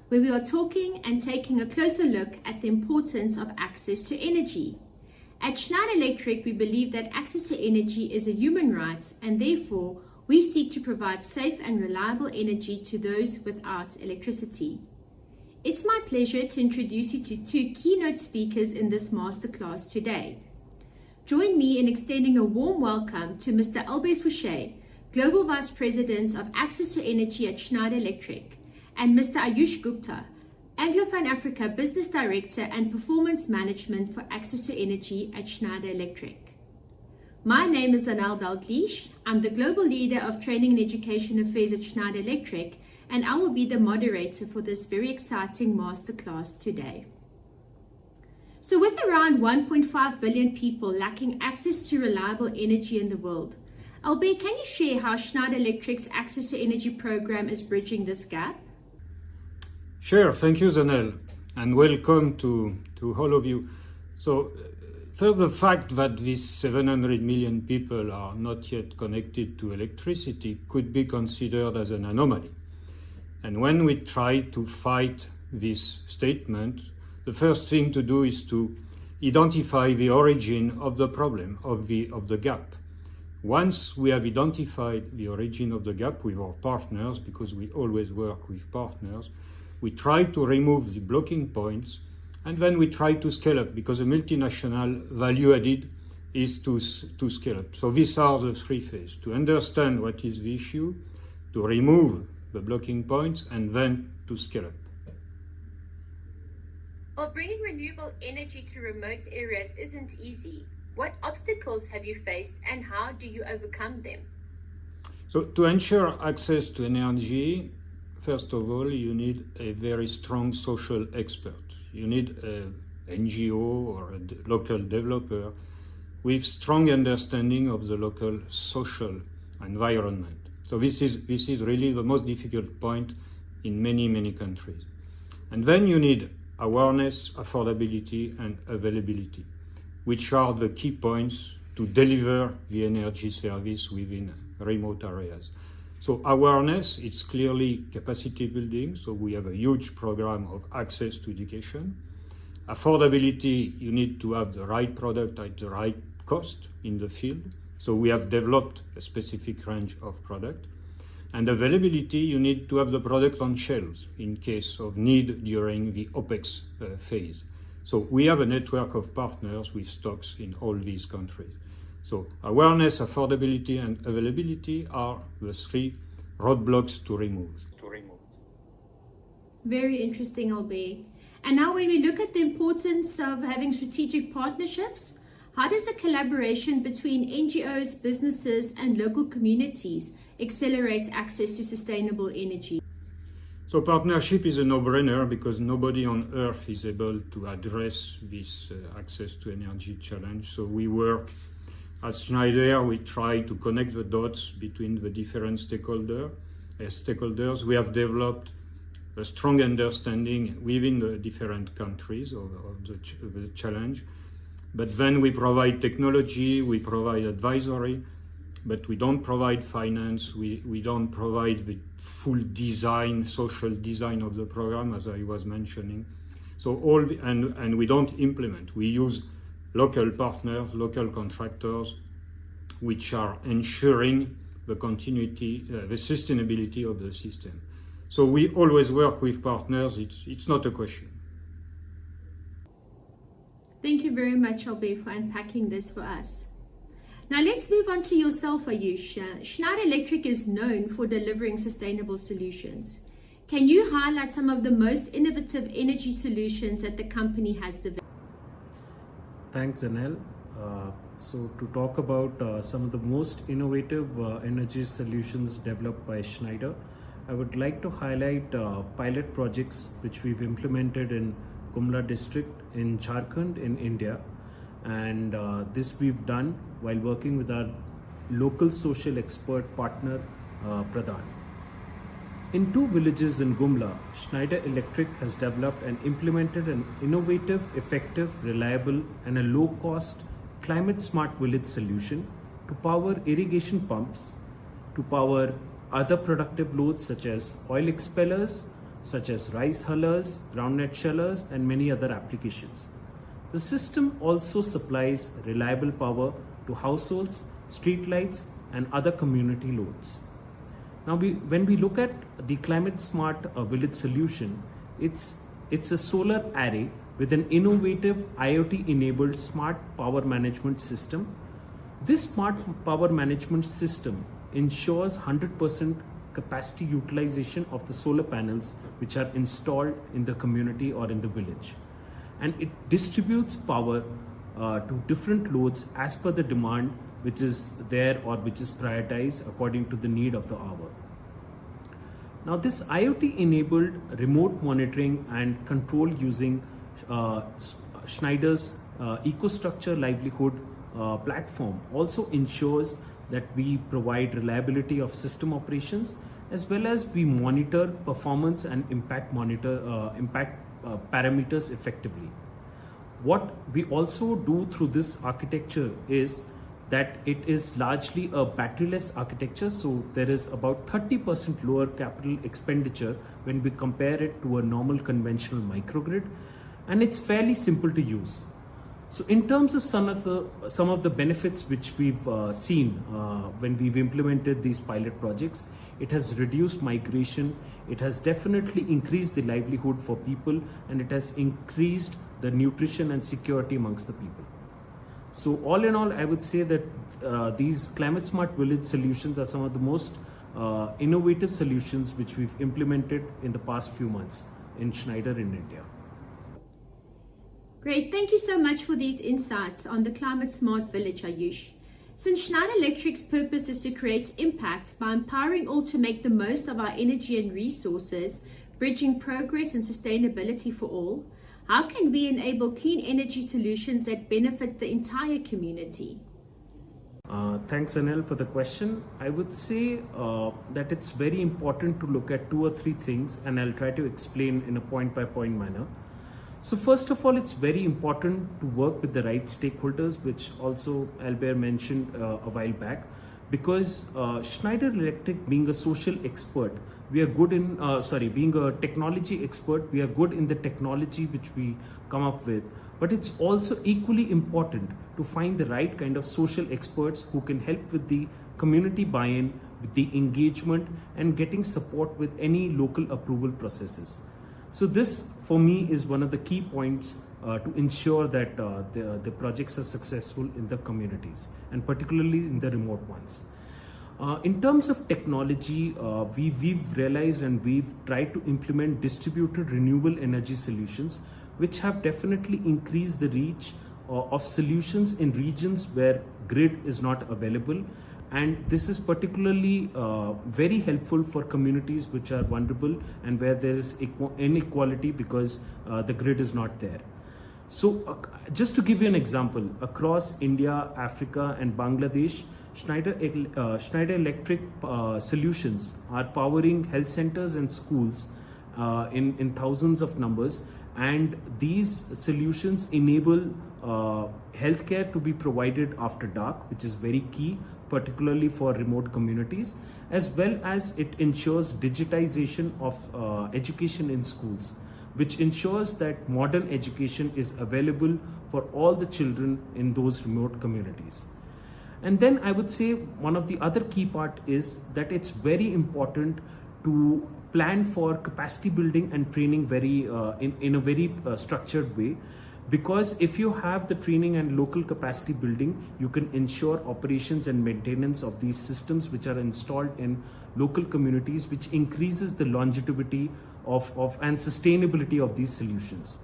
where we are talking and taking a closer look at the importance of access to energy. At Schneider Electric, we believe that access to energy is a human right, and therefore we seek to provide safe and reliable energy to those without electricity. It's my pleasure to introduce you to two keynote speakers in this masterclass today. Join me in extending a warm welcome to Mr. Albert Fouchier, Global Vice President of Access to Energy at Schneider Electric, and Mr. Ayush Gupta, Anglophone Africa Business Director and Performance Management for Access to Energy at Schneider Electric. My name is Anel Dalglish. I'm the Global Leader of Training and Education Affairs at Schneider Electric, and I will be the moderator for this very exciting masterclass today. So with around 1.5 billion people lacking access to reliable energy in the world, Albert, can you share how Schneider Electric's Access to Energy program is bridging this gap? Sure, thank you, Zanel, and welcome to all of you. So, first, the fact that these 700 million people are not yet connected to electricity could be considered as an anomaly. And when we try to fight this statement, the first thing to do is to identify the origin of the problem, of the gap. Once we have identified the origin of the gap with our partners, because we always work with partners, we try to remove the blocking points, and then we try to scale up, because a multinational value added is to scale up. So these are the three phases: to understand what is the issue, to remove the blocking points, and then to scale up. While bringing renewable energy to remote areas isn't easy, what obstacles have you faced and how do you overcome them? So to ensure access to energy, first of all, you need a very strong social expert. You need an NGO or a local developer with strong understanding of the local social environment. So this is really the most difficult point in many countries. And then you need awareness, affordability, and availability, which are the key points to deliver the energy service within remote areas. So awareness, it's clearly capacity building. So we have a huge program of access to education. Affordability, you need to have the right product at the right cost in the field. So we have developed a specific range of product. And availability, you need to have the product on shelves in case of need during the OPEX phase. So we have a network of partners with stocks in all these countries. So awareness, affordability, and availability are the three roadblocks to remove. Very interesting, Albert. And now when we look at the importance of having strategic partnerships, how does the collaboration between NGOs, businesses, and local communities accelerate access to sustainable energy? So partnership is a no-brainer because nobody on earth is able to address this access to energy challenge. So we work as Schneider, we try to connect the dots between the different stakeholders. We have developed a strong understanding within the different countries of the challenge. But then we provide technology, we provide advisory, but we don't provide finance, we don't provide the full design, social design of the program, as I was mentioning. So and we don't implement. We use local partners, local contractors, which are ensuring the continuity, the sustainability of the system. So we always work with partners, it's not a question. Thank you very much, Albert, for unpacking this for us. Now let's move on to yourself, Ayush. Schneider Electric is known for delivering sustainable solutions. Can you highlight some of the most innovative energy solutions that the company has developed? Thanks, Anel. So to talk about some of the most innovative energy solutions developed by Schneider, I would like to highlight pilot projects which we've implemented in Gumla district in Jharkhand in India. And this we've done while working with our local social expert partner, Pradhan. In 2 villages in Gumla, Schneider Electric has developed and implemented an innovative, effective, reliable, and a low-cost, climate-smart village solution to power irrigation pumps, to power other productive loads such as oil expellers, such as rice hullers, groundnut shellers, and many other applications. The system also supplies reliable power to households, street lights, and other community loads. Now, when we look at the climate smart village solution, it's a solar array with an innovative IoT enabled smart power management system. This smart power management system ensures 100% capacity utilization of the solar panels which are installed in the community or in the village. And it distributes power to different loads as per the demand which is there or which is prioritized according to the need of the hour. Now, this IoT enabled remote monitoring and control using Schneider's EcoStruxure livelihood platform also ensures that we provide reliability of system operations, as well as we monitor performance and impact parameters effectively. What we also do through this architecture is that it is largely a batteryless architecture, so there is about 30% lower capital expenditure when we compare it to a normal conventional microgrid, and it's fairly simple to use. So in terms of some of the benefits which we've seen when we've implemented these pilot projects, it has reduced migration, it has definitely increased the livelihood for people, and it has increased the nutrition and security amongst the people. So all in all, I would say that these climate smart village solutions are some of the most innovative solutions which we've implemented in the past few months in Schneider in India. Great, thank you so much for these insights on the climate smart village, Ayush. Since Schneider Electric's purpose is to create impact by empowering all to make the most of our energy and resources, bridging progress and sustainability for all, how can we enable clean energy solutions that benefit the entire community? Thanks, Anil, for the question. I would say that it's very important to look at 2 or 3 things, and I'll try to explain in a point-by-point manner. So first of all, it's very important to work with the right stakeholders, which also Albert mentioned a while back, because Schneider Electric, being a social expert, we are good in, being a technology expert, we are good in the technology which we come up with, but it's also equally important to find the right kind of social experts who can help with the community buy-in, with the engagement, and getting support with any local approval processes. So this, for me, is one of the key points to ensure that the projects are successful in the communities, and particularly in the remote ones. In terms of technology, we've realized and we've tried to implement distributed renewable energy solutions, which have definitely increased the reach of solutions in regions where grid is not available. And this is particularly very helpful for communities which are vulnerable and where there is inequality because the grid is not there. So just to give you an example, across India, Africa and Bangladesh, Schneider Electric solutions are powering health centers and schools in thousands of numbers, and these solutions enable healthcare to be provided after dark, which is very key, particularly for remote communities, as well as it ensures digitization of education in schools, which ensures that modern education is available for all the children in those remote communities. And then I would say one of the other key part is that it's very important to plan for capacity building and training in a very structured way, because if you have the training and local capacity building, you can ensure operations and maintenance of these systems which are installed in local communities, which increases the longevity and sustainability of these solutions.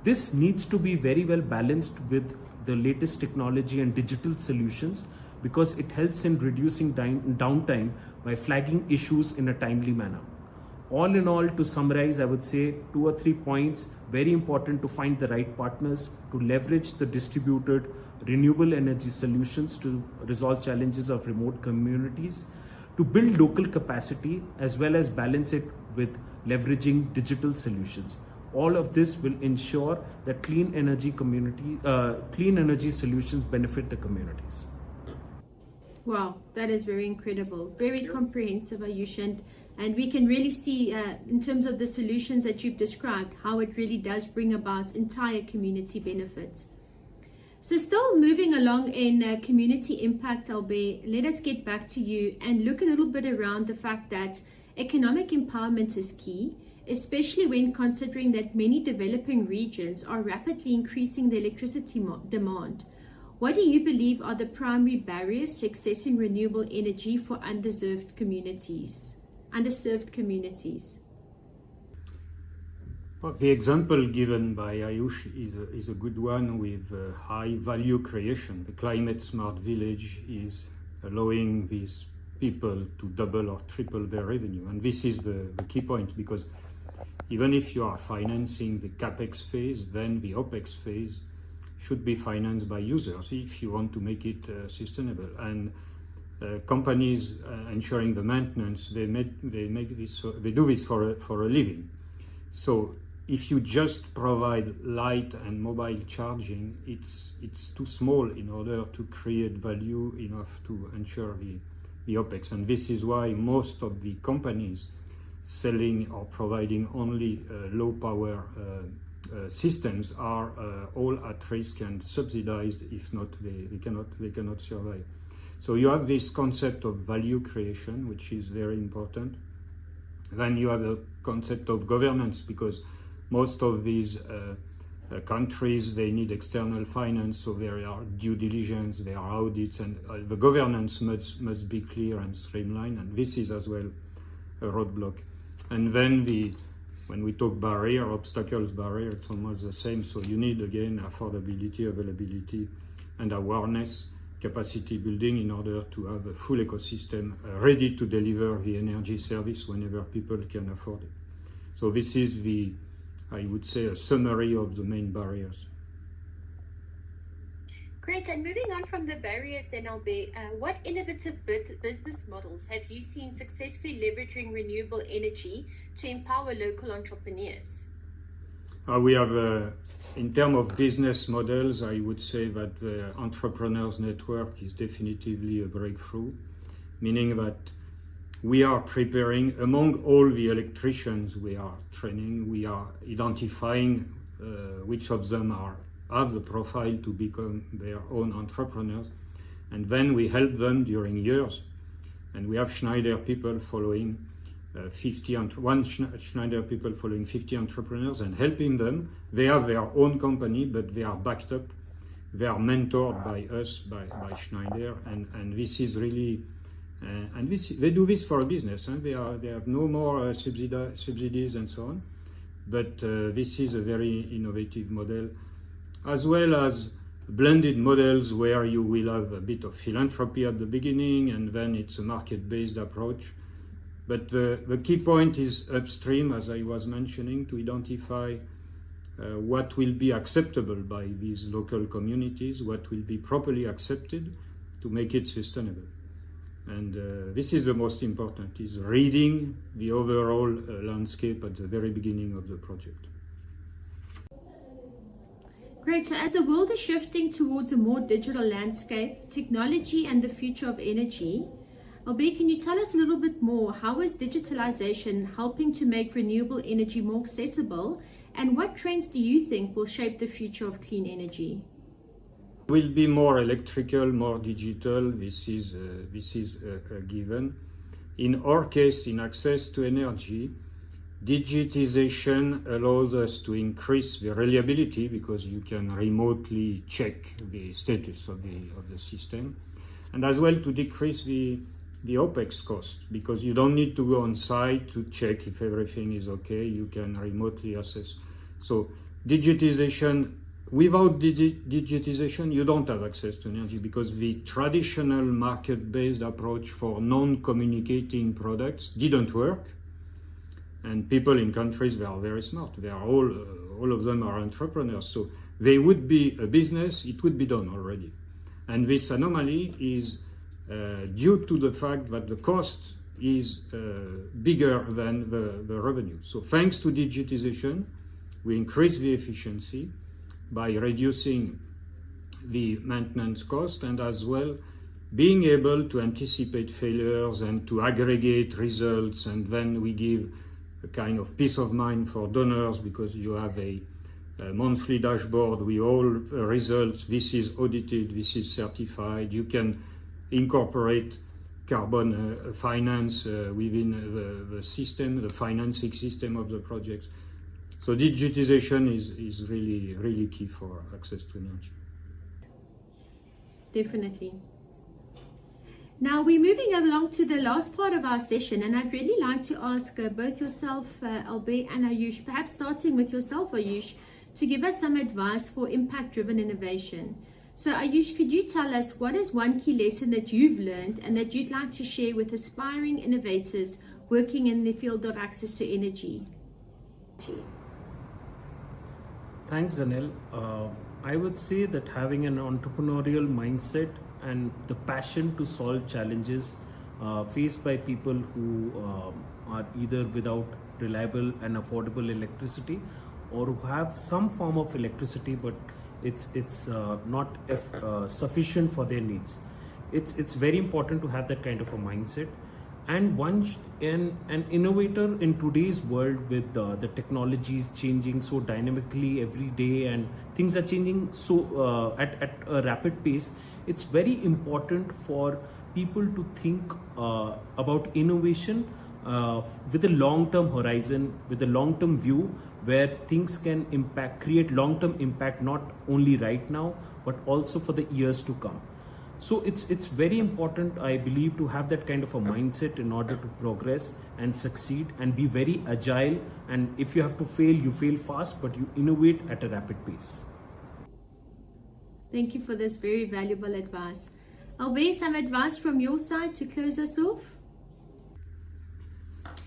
This needs to be very well balanced with the latest technology and digital solutions, because it helps in reducing downtime by flagging issues in a timely manner. All in all, to summarize, I would say 2 or 3 points. Very important to find the right partners, to leverage the distributed renewable energy solutions to resolve challenges of remote communities, to build local capacity, as well as balance it with leveraging digital solutions. All of this will ensure that clean energy solutions benefit the communities. Wow, that is very incredible. Very comprehensive, Ayush. And And we can really see in terms of the solutions that you've described, how it really does bring about entire community benefit. So still moving along in community impact, Albert, let us get back to you and look a little bit around the fact that economic empowerment is key, especially when considering that many developing regions are rapidly increasing the electricity demand. What do you believe are the primary barriers to accessing renewable energy for underserved communities? Well, the example given by Ayush is a good one with high value creation. The climate smart village is allowing these people to double or triple their revenue. And this is the key point, because even if you are financing the CapEx phase, then the OpEx phase should be financed by users if you want to make it sustainable. And companies ensuring the maintenance, they do this for a living. So if you just provide light and mobile charging, it's too small in order to create value enough to ensure the OpEx. And this is why most of the companies selling or providing only low power systems are all at risk and subsidized. If not, they cannot survive. So you have this concept of value creation, which is very important. Then you have the concept of governance, because most of these countries, they need external finance, so there are due diligence, there are audits, and the governance must be clear and streamlined, and this is as well a roadblock. And then when we talk obstacles, barrier, it's almost the same. So you need, again, affordability, availability, and awareness, capacity building in order to have a full ecosystem ready to deliver the energy service whenever people can afford it. So this is I would say, a summary of the main barriers. Great. And moving on from the barriers then, Albert, what innovative business models have you seen successfully leveraging renewable energy to empower local entrepreneurs? We have, in terms of business models, I would say that the Entrepreneurs Network is definitively a breakthrough, meaning that we are preparing, among all the electricians we are training, we are identifying which of them have the profile to become their own entrepreneurs, and then we help them during years. And we have Schneider people following 50 entrepreneurs and helping them. They have their own company, but they are backed up. They are mentored by us, by Schneider, and this is really. And they do this for a business, and they have no more subsidies and so on. But this is a very innovative model, as well as blended models where you will have a bit of philanthropy at the beginning, and then it's a market-based approach. But the key point is upstream, as I was mentioning, to identify what will be acceptable by these local communities, what will be properly accepted to make it sustainable. And this is the most important, is reading the overall landscape at the very beginning of the project. Great. So as the world is shifting towards a more digital landscape, technology and the future of energy, Albert, can you tell us a little bit more? How is digitalization helping to make renewable energy more accessible? And what trends do you think will shape the future of clean energy? Will be more electrical, more digital. This is a given. In our case, in access to energy, digitization allows us to increase the reliability, because you can remotely check the status of the system, and as well to decrease the OpEx cost, because you don't need to go on site to check if everything is okay. You can remotely assess. So digitization. Without digitization, you don't have access to energy, because the traditional market-based approach for non-communicating products didn't work. And people in countries, they are very smart. They are all of them are entrepreneurs. So they would be a business, it would be done already. And this anomaly is due to the fact that the cost is bigger than the revenue. So thanks to digitization, we increase the efficiency by reducing the maintenance cost, and as well being able to anticipate failures and to aggregate results, and then we give a kind of peace of mind for donors because you have a monthly dashboard with all results. This is audited, this is certified. You can incorporate carbon finance within the system, the financing system of the projects. So digitization is really key for access to energy. Definitely. Now we're moving along to the last part of our session, and I'd really like to ask both yourself, Albert and Ayush, perhaps starting with yourself, Ayush, to give us some advice for impact-driven innovation. So Ayush, could you tell us what is one key lesson that you've learned and that you'd like to share with aspiring innovators working in the field of access to energy? Thanks, Anil. I would say that having an entrepreneurial mindset and the passion to solve challenges faced by people who are either without reliable and affordable electricity, or who have some form of electricity but it's not sufficient for their needs. It's very important to have that kind of a mindset. And an innovator in today's world with the technologies changing so dynamically every day and things are changing so at a rapid pace, it's very important for people to think about innovation with a long-term horizon, with a long-term view, where things can create long-term impact, not only right now, but also for the years to come. So it's very important, I believe, to have that kind of a mindset in order to progress and succeed and be very agile. And if you have to fail, you fail fast, but you innovate at a rapid pace. Thank you for this very valuable advice. Albert, some advice from your side to close us off?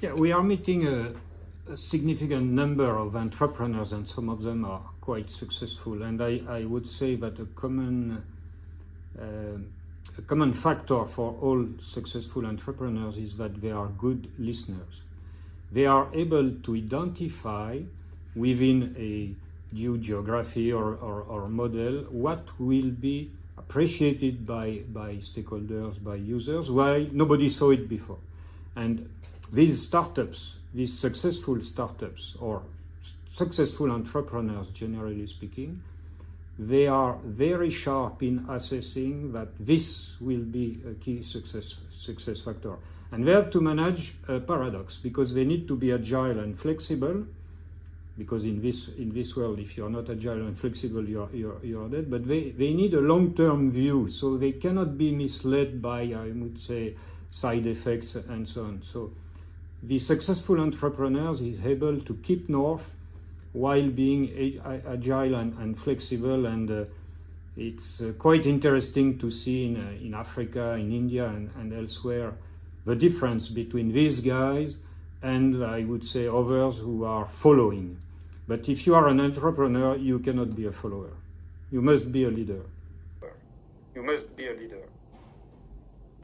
Yeah, we are meeting a significant number of entrepreneurs, and some of them are quite successful. And I would say that a common factor for all successful entrepreneurs is that they are good listeners. They are able to identify within a due geography or model what will be appreciated by stakeholders, by users, why nobody saw it before. And these startups, these successful startups or successful entrepreneurs, generally speaking, they are very sharp in assessing that this will be a key success factor. And they have to manage a paradox, because they need to be agile and flexible, because in this world, if you're not agile and flexible, you're dead. But they need a long-term view, so they cannot be misled by, I would say, side effects and so on. So the successful entrepreneurs is able to keep north while being agile and flexible, and it's quite interesting to see in Africa, in India and elsewhere, the difference between these guys and, I would say, others who are following. But if you are an entrepreneur, you cannot be a follower. You must be a leader. You must be a leader.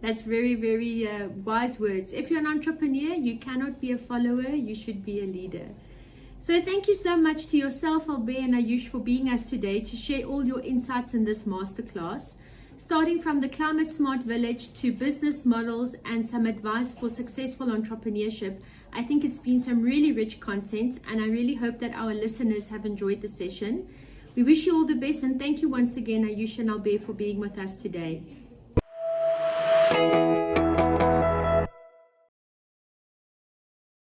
That's very, very wise words. If you're an entrepreneur, you cannot be a follower, you should be a leader. So thank you so much to yourself, Albert and Ayush, for being us today to share all your insights in this masterclass, starting from the climate smart village to business models and some advice for successful entrepreneurship. I think it's been some really rich content, and I really hope that our listeners have enjoyed the session. We wish you all the best, and thank you once again, Ayush and Albert, for being with us today.